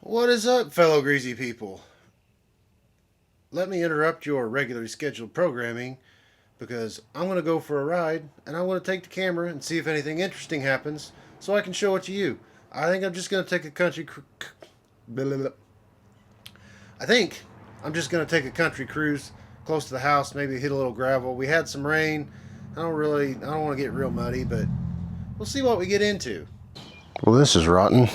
What is up, fellow greasy people? Let me interrupt your regularly scheduled programming because I'm going to go for a ride and I want to take the camera and see if anything interesting happens so I can show it to you. I think I'm just going to take a I think I'm just going to take a country cruise close to the house, maybe hit a little gravel. We had some rain. I don't want to get real muddy, but we'll see what we get into. Well, this is rotten.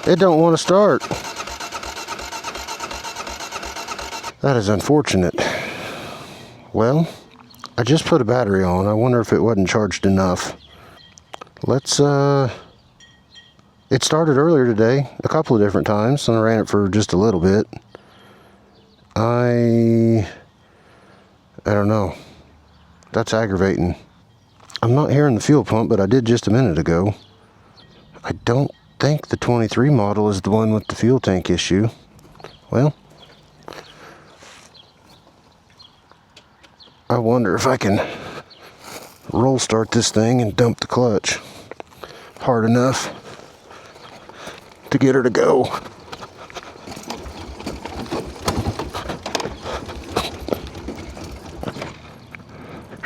It don't want to start. That is unfortunate. Well, I just put a battery on. I wonder if it wasn't charged enough. Let's, it started earlier today, a couple of different times, and I ran it for just a little bit. I don't know. That's aggravating. I'm not hearing the fuel pump, but I did just a minute ago. I don't think the 23 model is the one with the fuel tank issue. Well, I wonder if I can roll start this thing and dump the clutch hard enough to get her to go.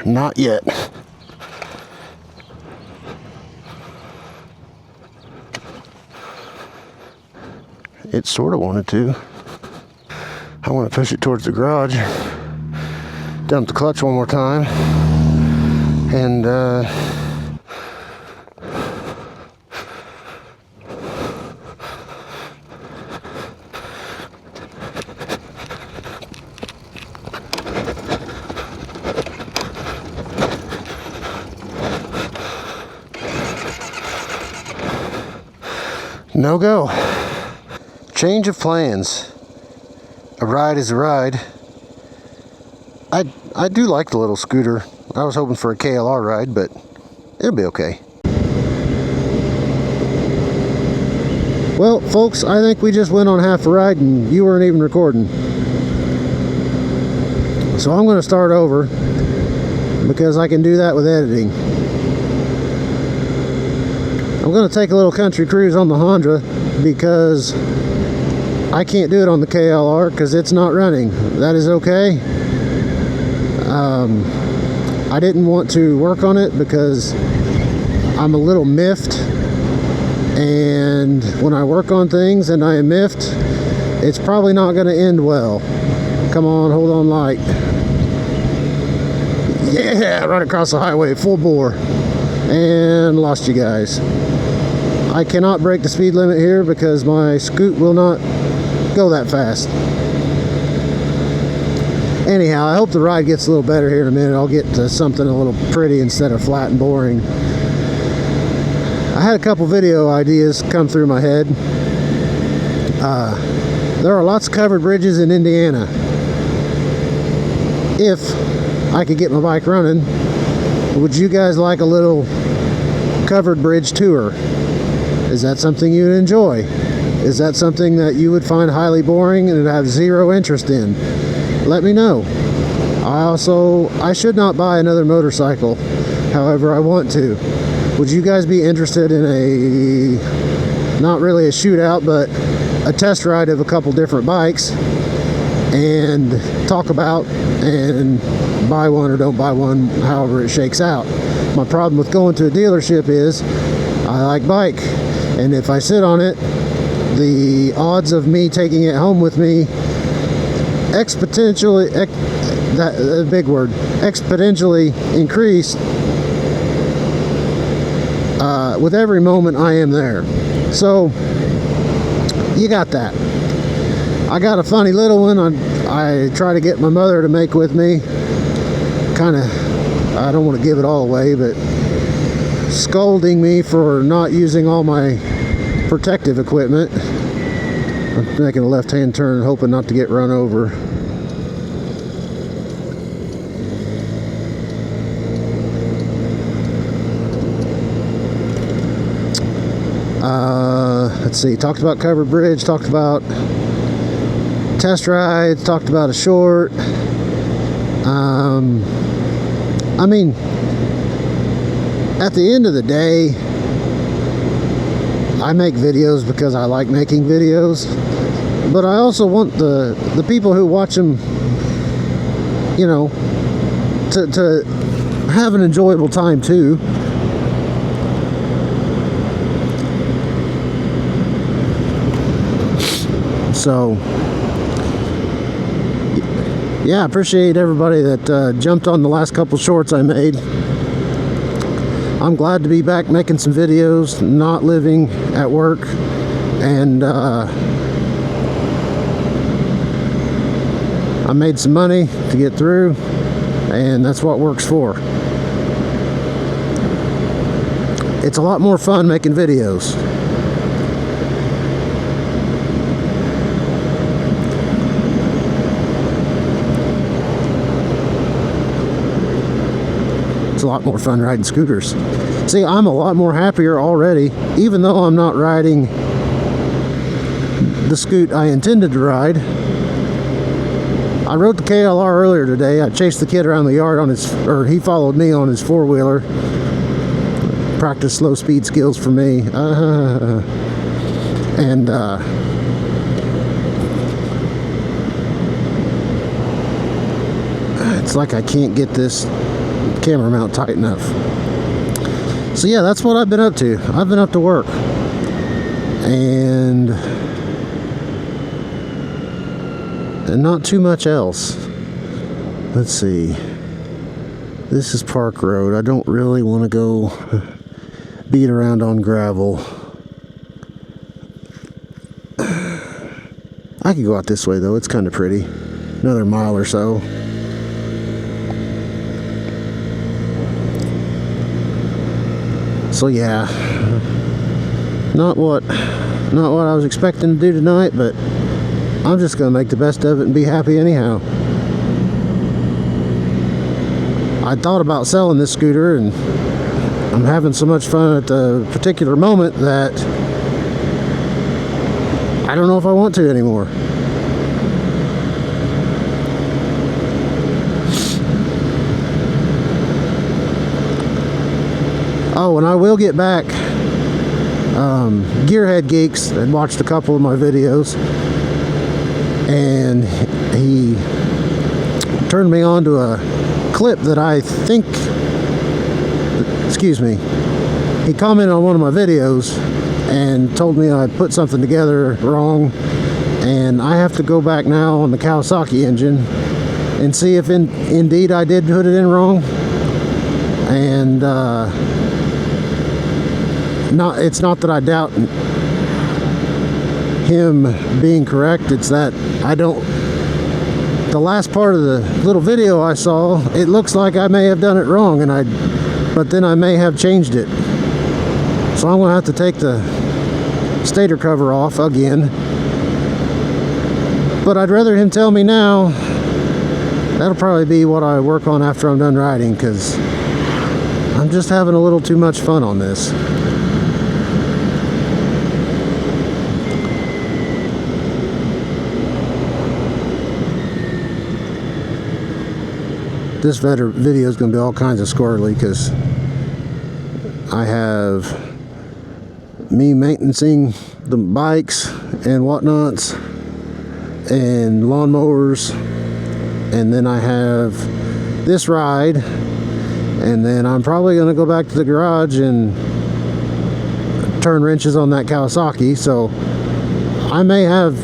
Not yet. It sort of wanted to. I want to push it towards the garage, dump the clutch one more time, and no go. Change of plans. A ride is a ride. I do like the little scooter. I was hoping for a KLR ride, but it'll be okay. Well, folks, I think we just went on half a ride and you weren't even recording. So I'm going to start over because I can do that with editing. I'm going to take a little country cruise on the Honda because I can't do it on the KLR because it's not running. That is okay. I didn't want to work on it because I'm a little miffed, and when I work on things and I am miffed, it's probably not going to end well. Come on, hold on light. Yeah, right across the highway, full bore, and lost you guys. I cannot break the speed limit here because my scoot will not go that fast. Anyhow, I hope the ride gets a little better here in a minute. I'll get to something a little pretty instead of flat and boring. I had a couple video ideas come through my head. There are lots of covered bridges in Indiana. If I could get my bike running, would you guys like a little covered bridge tour? Is that something you'd enjoy? Is that something that you would find highly boring and have zero interest in? Let me know. I should not buy another motorcycle. However, I want to. Would you guys be interested in not really a shootout, but a test ride of a couple different bikes and talk about and buy one or don't buy one, however it shakes out? My problem with going to a dealership is I like bike, and if I sit on it, the odds of me taking it home with me exponentially increase with every moment I am there. So you got that. I got a funny little one I try to get my mother to make with me. I don't want to give it all away, but scolding me for not using all my protective equipment. I'm making a left-hand turn, hoping not to get run over. Let's see, talked about covered bridge, talked about test rides, talked about a short. I mean, at the end of the day, I make videos because I like making videos, but I also want the people who watch them, you know, to have an enjoyable time too. So yeah, I appreciate everybody that jumped on the last couple shorts I made. I'm glad to be back making some videos, not living at work, and I made some money to get through, and that's what works for. It's a lot more fun making videos. It's a lot more fun riding scooters. See, I'm a lot more happier already, even though I'm not riding the scoot I intended to ride. I rode the KLR earlier today. I chased the kid around the yard on his, or he followed me on his four-wheeler. Practice slow speed skills for me. And it's like I can't get this camera mount tight enough. So yeah, that's what I've been up to. I've been up to work, and not too much else. Let's see, this is Park Road. I don't really want to go beat around on gravel. I could go out this way though, it's kind of pretty. Another mile or so. So yeah, not what I was expecting to do tonight, but I'm just gonna make the best of it and be happy anyhow. I thought about selling this scooter, and I'm having so much fun at the particular moment that I don't know if I want to anymore. Oh, and I will get back. Gearhead Geeks had watched a couple of my videos, and he turned me on to a clip that I think, excuse me, he commented on one of my videos and told me I put something together wrong, and I have to go back now on the Kawasaki engine and see if indeed I did put it in wrong. And it's not that I doubt him being correct, it's that I don't, the last part of the little video I saw, it looks like I may have done it wrong, but then I may have changed it. So I'm gonna have to take the stator cover off again. But I'd rather him tell me now. That'll probably be what I work on after I'm done riding, because I'm just having a little too much fun on this. This video is going to be all kinds of squirrely because I have me maintaining the bikes and whatnots and lawnmowers, and then I have this ride, and then I'm probably going to go back to the garage and turn wrenches on that Kawasaki. So I may have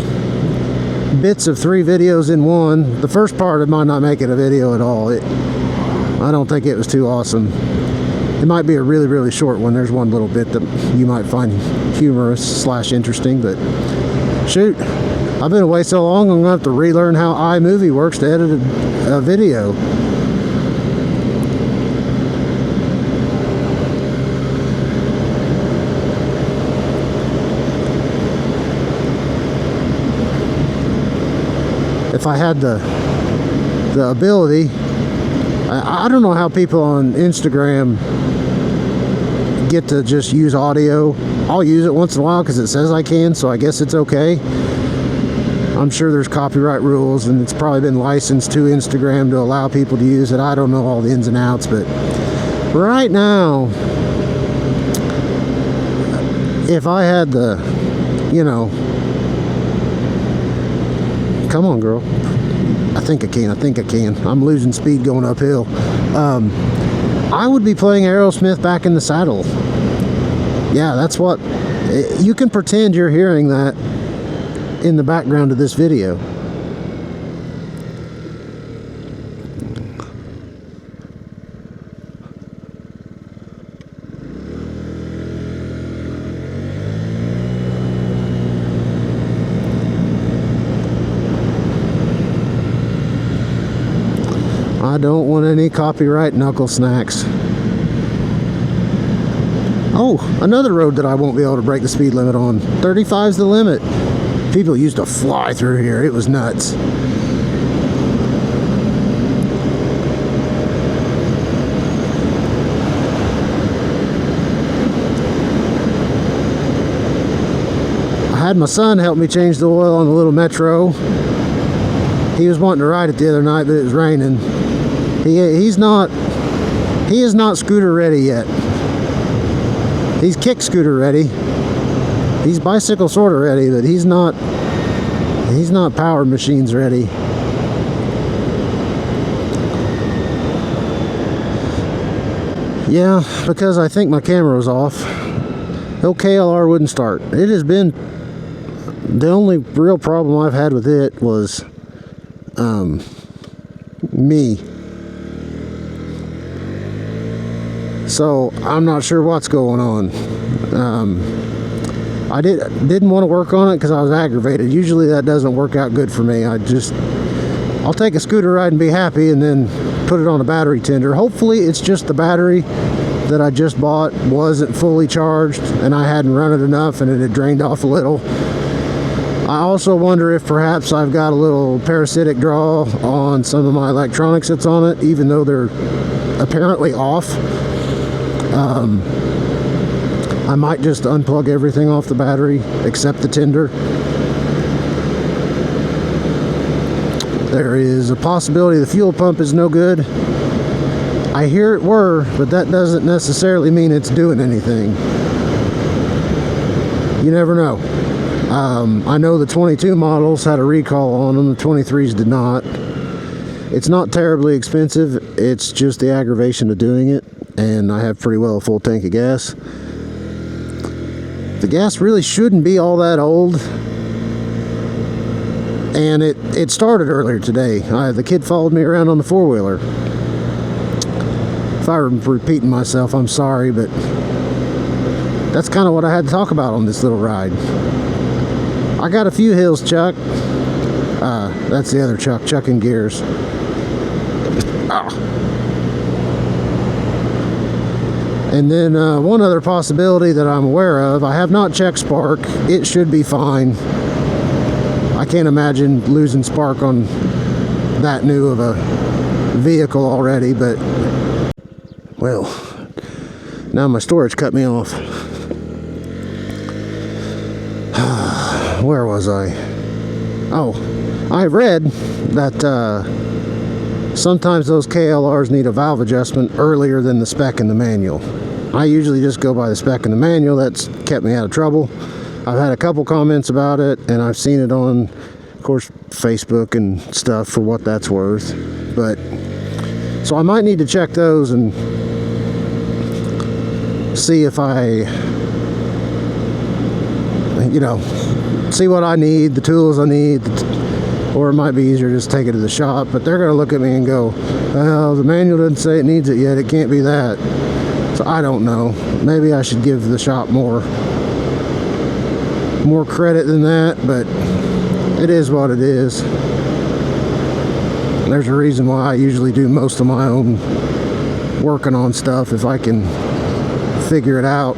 bits of 3 videos in one. The first part, it might not make it a video at all. I don't think it was too awesome. It might be a really, really short one. There's one little bit that you might find humorous / interesting, but shoot, I've been away so long, I'm gonna have to relearn how iMovie works to edit a video. If I had the ability, I don't know how people on Instagram get to just use audio. I'll use it once in a while because it says I can, so I guess it's okay. I'm sure there's copyright rules, and it's probably been licensed to Instagram to allow people to use it. I don't know all the ins and outs, but right now, if I had the, you know, come on, girl. I think I can. I'm losing speed going uphill. I would be playing Aerosmith Back in the Saddle. Yeah, that's what... You can pretend you're hearing that in the background of this video. I don't want any copyright knuckle snacks. Oh, another road that I won't be able to break the speed limit on. 35 is the limit. People used to fly through here. It was nuts. I had my son help me change the oil on the little Metro. He was wanting to ride it the other night, but it was raining. He is not scooter ready yet. He's kick scooter ready. He's bicycle sort of ready, but he's not power machines ready. Yeah, because I think my camera was off. KLR wouldn't start. It has been, the only real problem I've had with it was me. So I'm not sure what's going on. I didn't want to work on it because I was aggravated. Usually that doesn't work out good for me. I'll take a scooter ride and be happy, and then put it on a battery tender. Hopefully it's just the battery that I just bought wasn't fully charged and I hadn't run it enough and it had drained off a little. I also wonder if perhaps I've got a little parasitic draw on some of my electronics that's on it, even though they're apparently off. I might just unplug everything off the battery except the tender. There is a possibility the fuel pump is no good. I hear it were, but that doesn't necessarily mean it's doing anything. You never know. I know the 22 models had a recall on them, the 23s did not. It's not terribly expensive, it's just the aggravation of doing it, and I have pretty well a full tank of gas. The gas really shouldn't be all that old, and it started earlier today. The kid followed me around on the four-wheeler. If I'm repeating myself, I'm sorry, but that's kind of what I had to talk about on this little ride. I got a few hills, Chuck. That's the other Chuck, chucking gears. And then one other possibility that I'm aware of, I have not checked spark. It should be fine. I can't imagine losing spark on that new of a vehicle already, but well, now my storage cut me off. Where was I? Oh, I read that sometimes those KLRs need a valve adjustment earlier than the spec in the manual. I usually just go by the spec in the manual. That's kept me out of trouble. I've had a couple comments about it, and I've seen it on, of course, Facebook and stuff for what that's worth. But so I might need to check those and see if I, see what I need, the tools I need, or it might be easier just to take it to the shop. But they're going to look at me and go, well, the manual doesn't say it needs it yet, it can't be that. So I don't know, maybe I should give the shop more credit than that, but it is what it is. There's a reason why I usually do most of my own working on stuff if I can figure it out.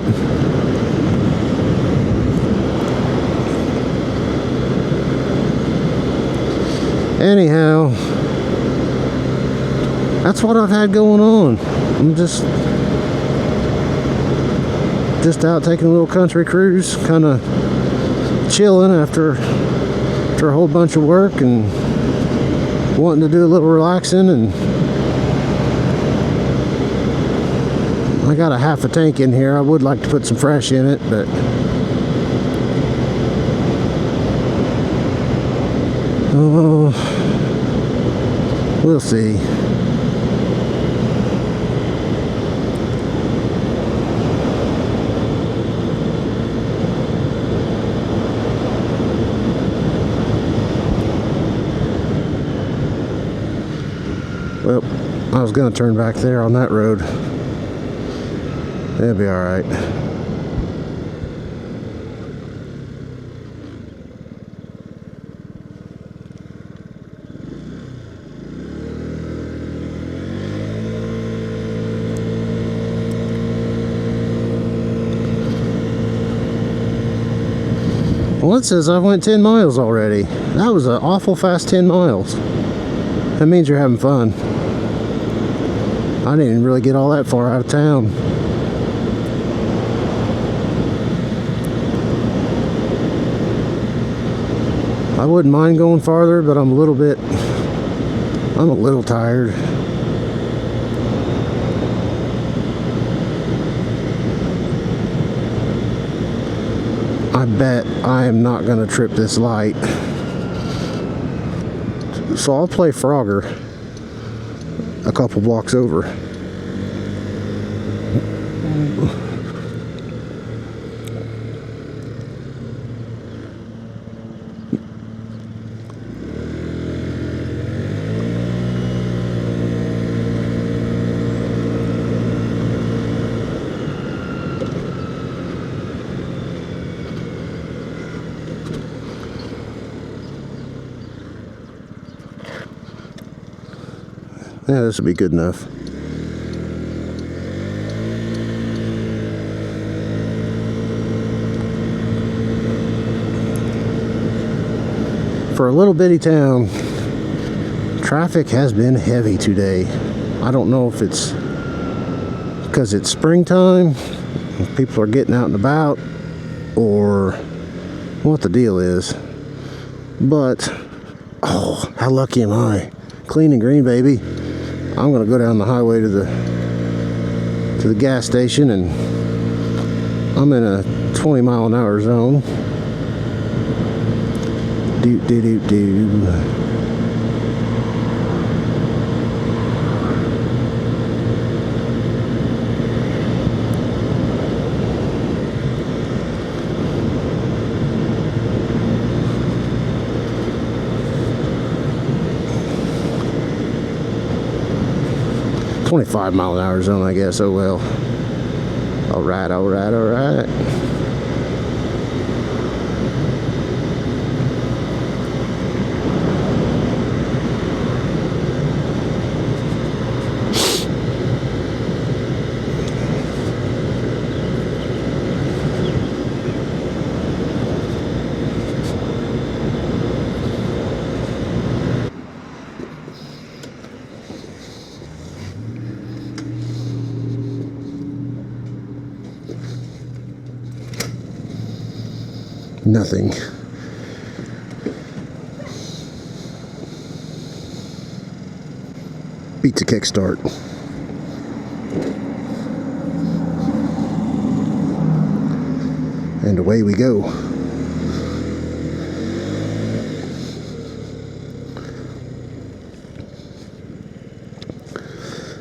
Anyhow, that's what I've had going on. I'm just out taking a little country cruise, kind of chilling after after a whole bunch of work and wanting to do a little relaxing, and I got a half a tank in here. I would like to put some fresh in it, but oh, we'll see. Well, I was going to turn back there on that road. It'll be all right. Well, it says I went 10 miles already. That was an awful fast 10 miles. That means you're having fun. I didn't even really get all that far out of town. I wouldn't mind going farther, but I'm a little tired. I bet I am not going to trip this light. So I'll play Frogger a couple blocks over. Yeah, this will be good enough. For a little bitty town, traffic has been heavy today. I don't know if it's because it's springtime, people are getting out and about, or what the deal is. But, oh, how lucky am I? Clean and green, baby. I'm gonna go down the highway to the gas station, and I'm in a 20-mile-an-hour zone. Do do do do. $25-mile-an-hour zone, I guess. Oh well. All right, all right, all right. Nothing. Beats a kickstart. And away we go.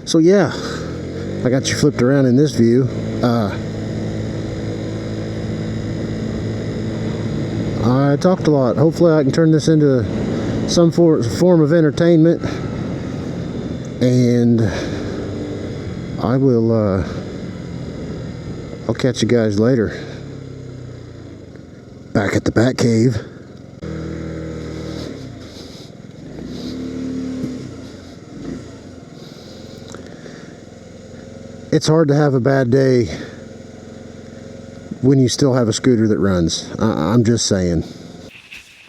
So yeah, I got you flipped around in this view. I talked a lot. Hopefully I can turn this into some form of entertainment, and I'll catch you guys later back at the Bat Cave. It's hard to have a bad day when you still have a scooter that runs. I'm just saying.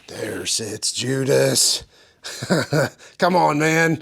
There sits Judas. Come on, man.